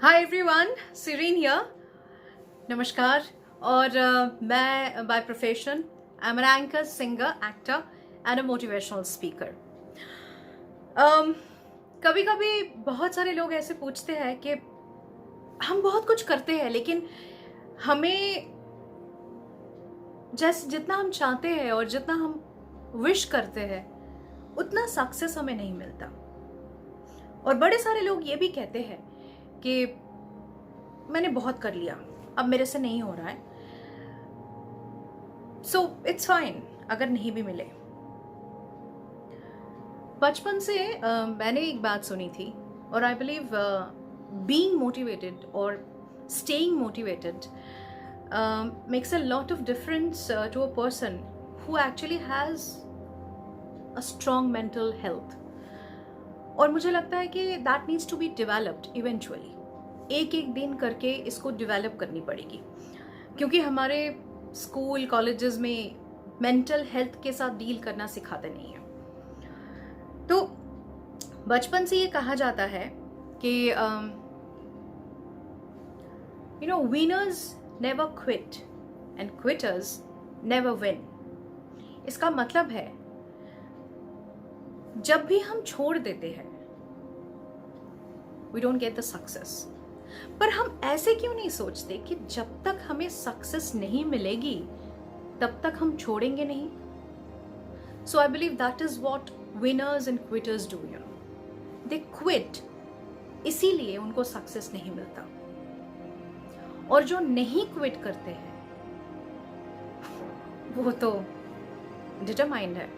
Hi everyone, serine here. नमस्कार। और मैं by profession I am an anchor, singer, actor and a motivational speaker. कभी कभी बहुत सारे लोग ऐसे पूछते हैं कि हम बहुत कुछ करते हैं लेकिन हमें जैसे जितना हम चाहते हैं और जितना हम विश करते हैं उतना सक्सेस हमें नहीं मिलता। और बड़े सारे लोग ये भी कहते हैं कि मैंने बहुत कर लिया, अब मेरे से नहीं हो रहा है। सो इट्स फाइन अगर नहीं भी मिले। बचपन से मैंने एक बात सुनी थी और आई बिलीव बीइंग मोटिवेटेड और staying motivated makes a lot of difference to a person who actually has a strong mental health. और मुझे लगता है कि that needs to be developed eventually. एक एक दिन करके इसको डेवलप करनी पड़ेगी, क्योंकि हमारे स्कूल कॉलेजेस में मेंटल हेल्थ के साथ डील करना सिखाते नहीं है। तो बचपन से ये कहा जाता है कि winners never quit and quitters never win. इसका मतलब है जब भी हम छोड़ देते हैं we don't get the success. पर हम ऐसे क्यों नहीं सोचते कि जब तक हमें सक्सेस नहीं मिलेगी तब तक हम छोड़ेंगे नहीं। So I believe that is what winners and quitters do. They quit, इसीलिए उनको सक्सेस नहीं मिलता। और जो नहीं क्विट करते हैं वो तो डिटरमाइंड है,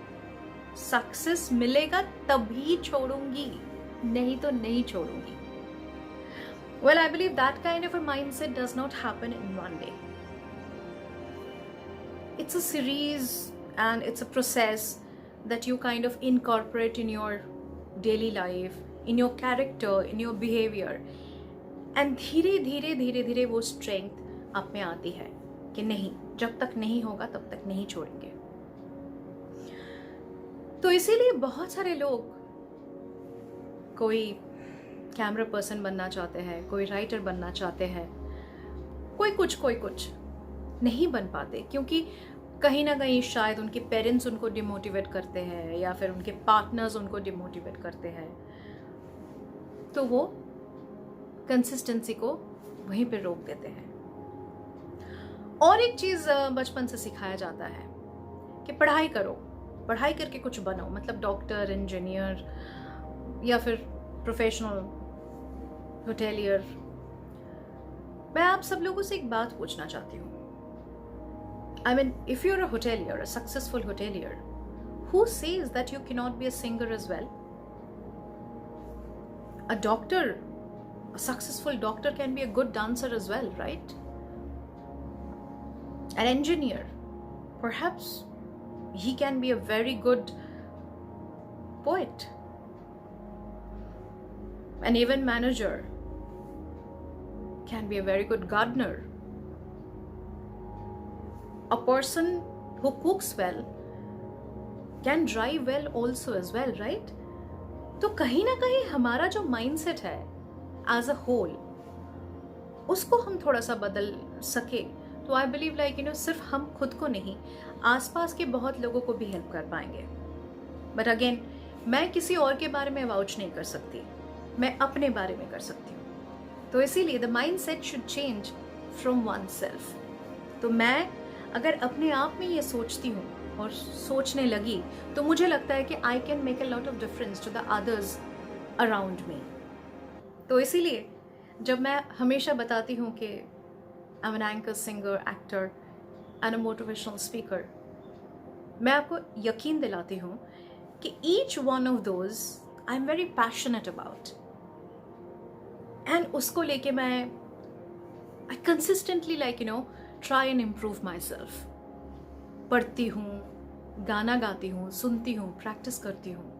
सक्सेस मिलेगा तभी छोड़ूंगी, नहीं तो नहीं छोड़ूंगी। Well, I believe that kind of a mindset does not happen in one day. It's a series and it's a process that you kind of incorporate in your daily life, in your character, in your behavior. And धीरे धीरे धीरे धीरे वो strength आप में आती है कि नहीं, जब तक नहीं होगा तब तक नहीं छोड़ेंगे। तो इसीलिए बहुत सारे लोग, कोई कैमरा पर्सन बनना चाहते हैं, कोई राइटर बनना चाहते हैं, कोई कुछ नहीं बन पाते, क्योंकि कहीं ना कहीं शायद उनके पेरेंट्स उनको डिमोटिवेट करते हैं या फिर उनके पार्टनर्स उनको डिमोटिवेट करते हैं। तो वो कंसिस्टेंसी को वहीं पे रोक देते हैं। और एक चीज़ बचपन से सिखाया जाता है कि पढ़ाई करो, पढ़ाई करके कुछ बनो, मतलब डॉक्टर, इंजीनियर या फिर प्रोफेशनल होटेलियर। मैं आप सब लोगों से एक बात पूछना चाहती हूँ। I mean, if you are a hotelier, a successful hotelier, who says that you can not be a singer as well? A doctor, a successful doctor can be a good dancer as well, right? An engineer, perhaps he can be a very good poet. An event manager can be a very good gardener. A person who cooks well can drive well also as well, right? तो कहीं ना कहीं हमारा जो mindset है as a whole, उसको हम थोड़ा सा बदल सके तो आई बिलीव सिर्फ हम खुद को नहीं, आसपास के बहुत लोगों को भी हेल्प कर पाएंगे। बट अगेन, मैं किसी और के बारे में वाउच नहीं कर सकती, मैं अपने बारे में कर सकती हूँ। तो इसीलिए the mind set should change from one self. तो मैं अगर अपने आप में ये सोचती हूँ और सोचने लगी तो मुझे लगता है कि I can make a lot of difference to the others around me. तो इसीलिए जब मैं हमेशा बताती हूँ कि I am an anchor, singer, actor and a motivational speaker, मैं आपको यकीन दिलाती हूँ कि each one of those I am very passionate about, and उसको लेके मैं I consistently try and improve myself. पढ़ती हूँ, गाना गाती हूँ, सुनती हूँ, प्रैक्टिस करती हूँ।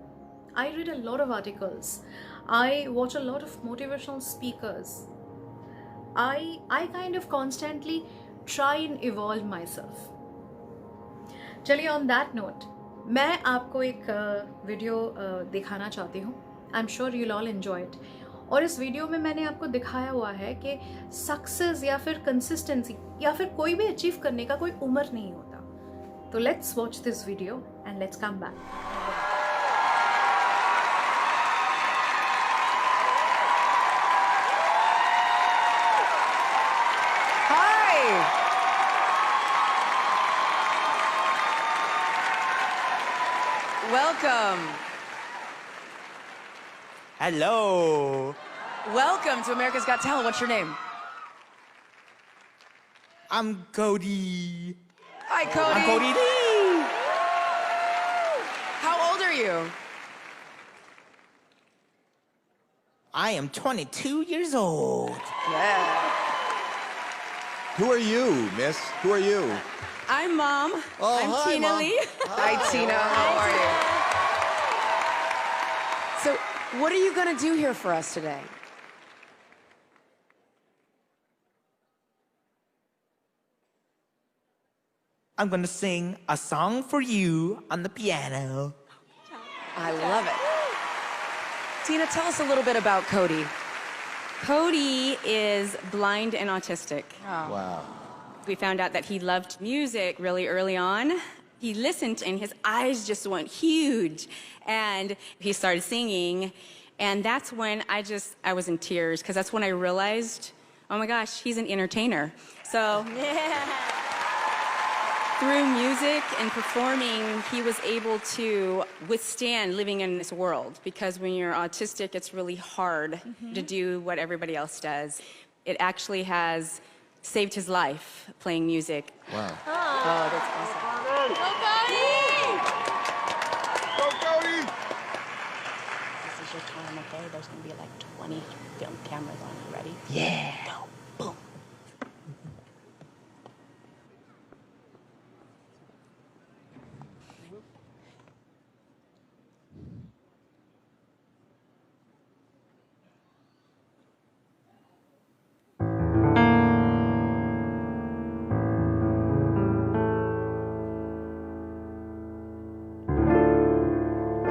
I read a lot of articles. I watch a lot of motivational speakers. I kind of constantly try and evolve myself. चलिए, on that note, मैं आपको एक वीडियो दिखाना चाहती हूँ। I'm sure you'll all enjoy it. और इस video में मैंने आपको दिखाया हुआ है कि सक्सेस या फिर कंसिस्टेंसी या फिर कोई भी अचीव करने का कोई उम्र नहीं होता. तो let's watch this video and let's come back. Welcome. Hello. Welcome to America's Got Talent. What's your name? I'm Cody. Hi, Cody. I'm Cody Lee. How old are you? I am 22 years old. Yeah. Who are you, miss? Who are you? I'm Mom. Oh, I'm hi, Tina Mom. Lee. Hi, Tina. How are you? So, what are you going to do here for us today? I'm gonna sing a song for you on the piano. I love it. Tina, tell us a little bit about Cody. Cody is blind and autistic. Wow. We found out that he loved music really early on. He listened and his eyes just went huge. And he started singing. And that's when I was in tears, because that's when I realized, oh my gosh, he's an entertainer. So through music and performing, he was able to withstand living in this world, because when you're autistic, it's really hard to do what everybody else does. It actually has saved his life playing music. Wow. Oh, that's awesome. Go, Cody! This is your time, okay? There's gonna be like 20 film cameras on you. Ready? Yeah. Go. Boom.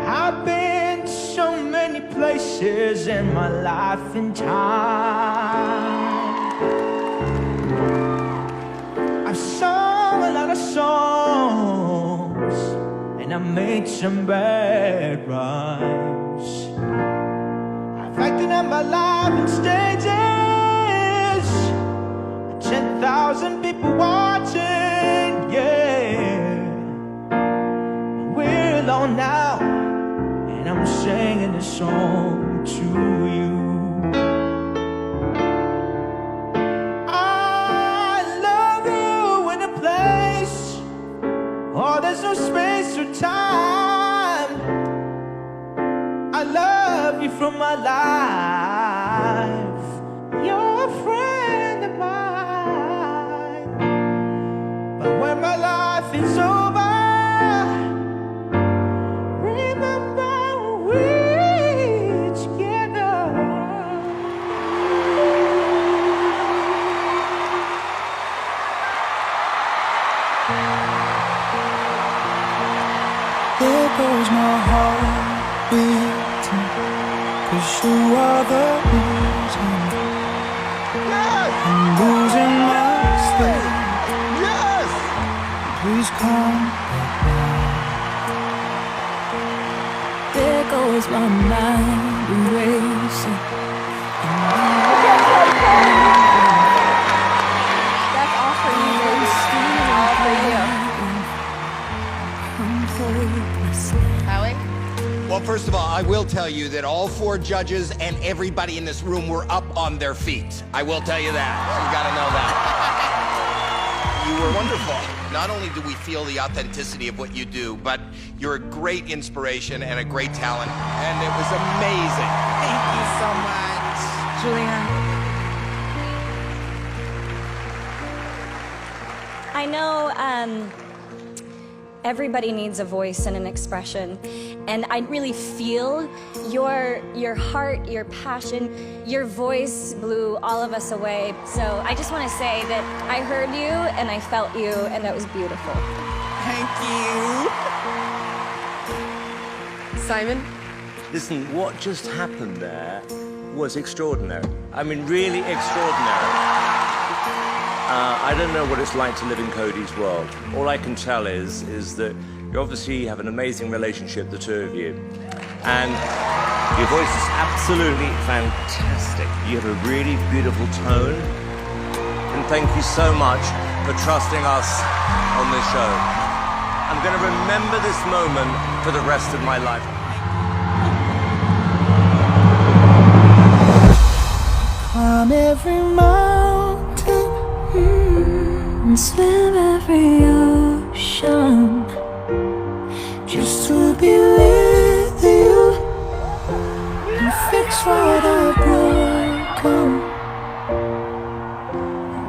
I've been to so many places in my life and time. I've sung a lot of songs, and I made some bad rhymes. I've acted out my life on stages, 10,000 people watching, yeah. We're alone now, and I'm singing this song to you. I love you in a place, oh, there's no space or time. I love you from my life. You're a friend of mine. But when my life is over, there goes my heart beating, 'cause you are the reason I'm losing my sleep. Yes! Please come back now. There goes my mind racing. That's all for you, baby. All for you. Howie? Well, first of all, I will tell you that all 4 judges and everybody in this room were up on their feet. I will tell you that. You gotta know that. You were wonderful. Not only do we feel the authenticity of what you do, but you're a great inspiration and a great talent, and it was amazing. Thank you so much. Julianne? I know everybody needs a voice and an expression, and I really feel your heart, your passion, your voice blew all of us away. So I just want to say that I heard you and I felt you, and that was beautiful. Thank you. Simon? Listen, what just happened there was extraordinary. I mean, really extraordinary. I don't know what it's like to live in Cody's world. All I can tell is that you obviously have an amazing relationship, the two of you. And your voice is absolutely fantastic. You have a really beautiful tone. And thank you so much for trusting us on this show. I'm going to remember this moment for the rest of my life. Climb every mountain and swim every ocean just to be with you and fix what I've broken.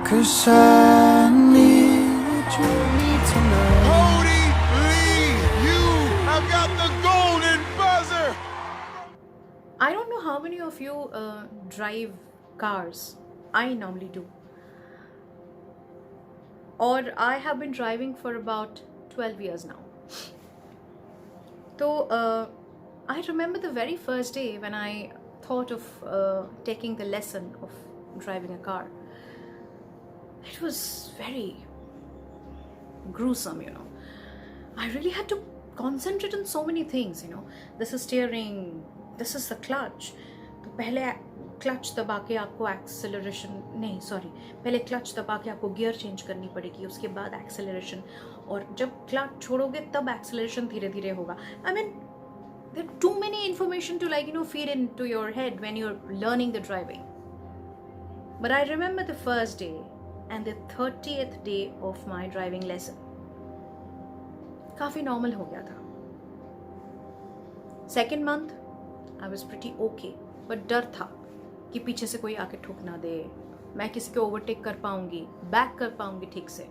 'Cause I need you tonight. Cody Lee, you have got the golden buzzer. I don't know how many of you drive cars. I normally do. Or I have been driving for about 12 years now. So I remember the very first day when I thought of taking the lesson of driving a car. It was very gruesome, you know. I really had to concentrate on so many things, you know. This is steering, this is the clutch. तो पहले clutch दबा के आपको acceleration नहीं sorry पहले clutch दबा के आपको गियर चेंज करनी पड़ेगी, उसके बाद एक्सेलरेशन, और जब क्लच छोड़ोगे तब एक्सेलरेशन धीरे धीरे होगा. I mean there are too many information to, like, you know, feed into your head when you're learning the driving. But I remember the first day and the 30th day of my driving lesson. काफी normal हो गया था. Second month I was pretty okay, but डर था कि पीछे से कोई आके ठोक ना दे, मैं किसी को ओवरटेक कर पाऊंगी, बैक कर पाऊंगी ठीक से.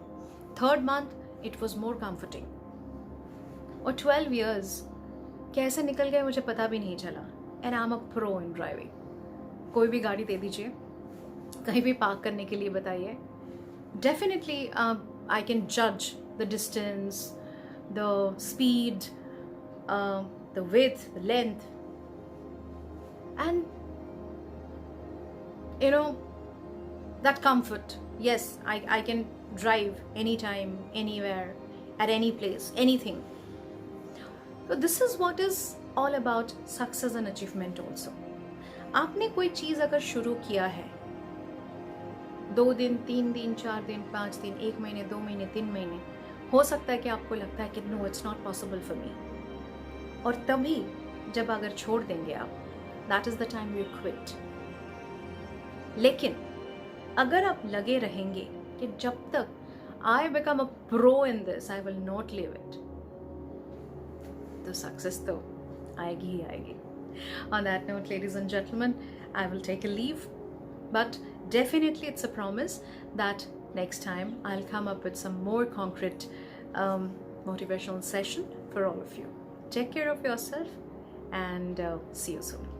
Third month it was more comforting. और 12 years कैसे निकल गए मुझे पता भी नहीं चला. And I am a pro in driving. कोई भी गाड़ी दे दीजिए, कहीं भी पार्क करने के लिए बताइए, डेफिनेटली आई कैन जज the distance, the speed, the width, the length, and you know, that comfort. Yes, I can drive anytime, anywhere, at any place, anything. So this is what is all about success and achievement also. आपने कोई चीज़ अगर शुरू किया है, 2 दिन, 3 दिन, 4 दिन, 5 दिन, 1 महीने, 2 महीने, 3 महीने, हो सकता है कि आपको लगता है कि no it's not possible for me, और तभी जब अगर छोड़ देंगे आप, that is the time you quit. लेकिन अगर आप लगे रहेंगे कि जब तक I become a pro in this I will not live it, तो सक्सेस तो आएगी ही आएगी. On that note, ladies and gentlemen, I will take a leave, but definitely it's a promise that next time I'll come up with some more concrete motivational session for all of you. Take care of yourself and see you soon.